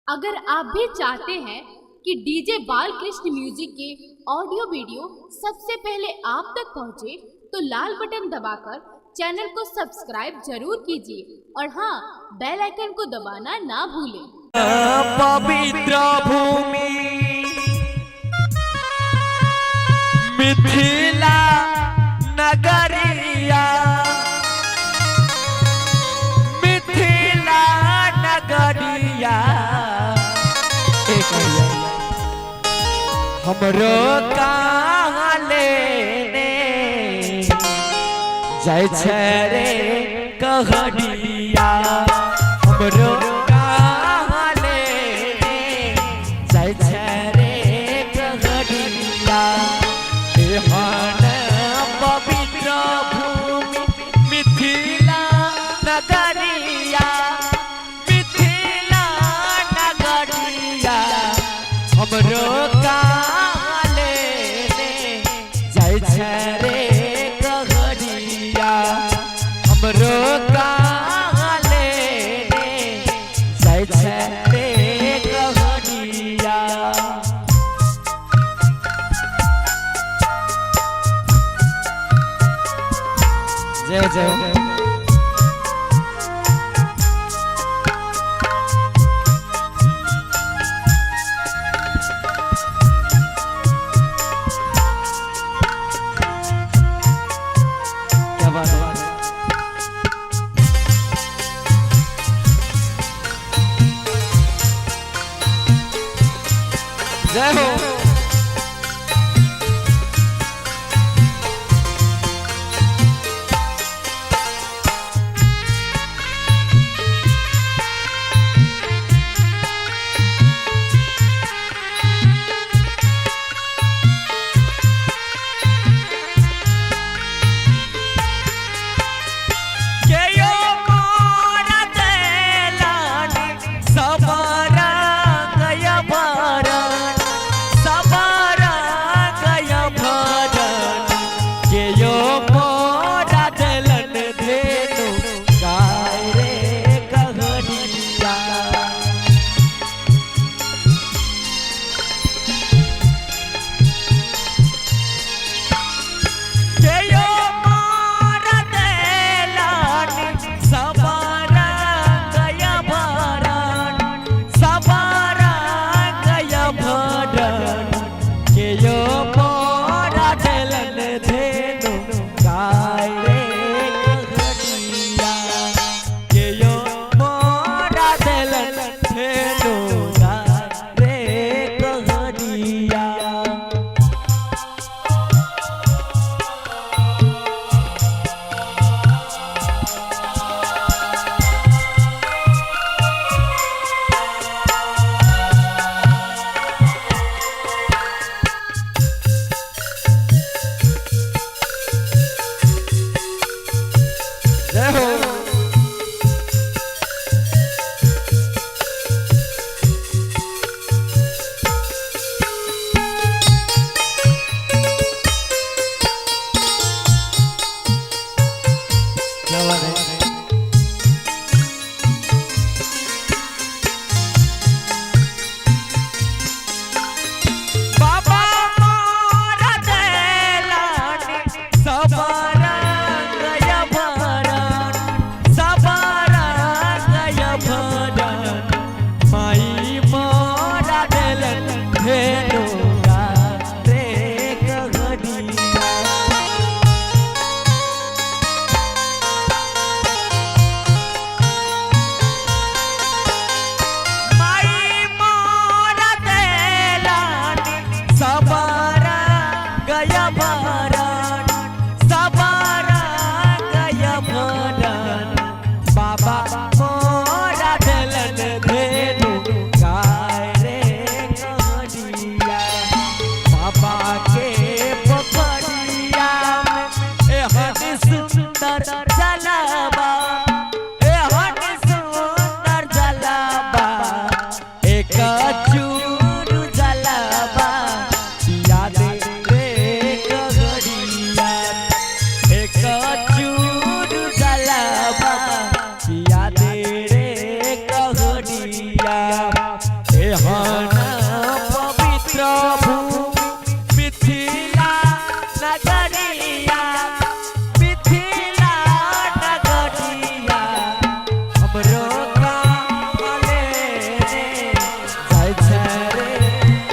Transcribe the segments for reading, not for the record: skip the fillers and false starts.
अगर आप भी चाहते हैं कि डीजे बालकृष्ण म्यूजिक के ऑडियो वीडियो सबसे पहले आप तक पहुंचे, तो लाल बटन दबाकर चैनल को सब्सक्राइब जरूर कीजिए और हाँ, बेल आइकन को दबाना ना भूलें। पवित्र भूमि मिथिला नगरिया, मिथिला नगरिया हमरो कहाँ लेने जाय छै रे कहरिया, हमरो कहाँ लेने जाय छै रे कहरिया। एहन पवित्र भूमि मिथिला नगरिया, मिथिला नगरिया हमरो कहाँ लेने जाय छै रे कहरिया, हमरो कहाँ लेने जाय छै रे कहरिया। जय जय क्या बात है। जय हो। एहन पवित्र भूमि मिथिला नगरिया मिथिला नगरिया हमरो काले जाय छै रे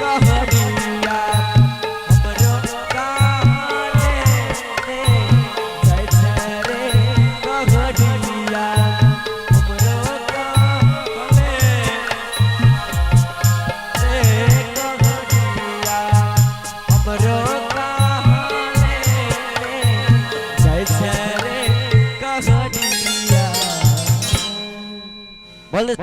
कहरिया हमरो काले जाय छै रे कहरिया हमरो काले हमरो काले जाय छै रे कहरिया बोल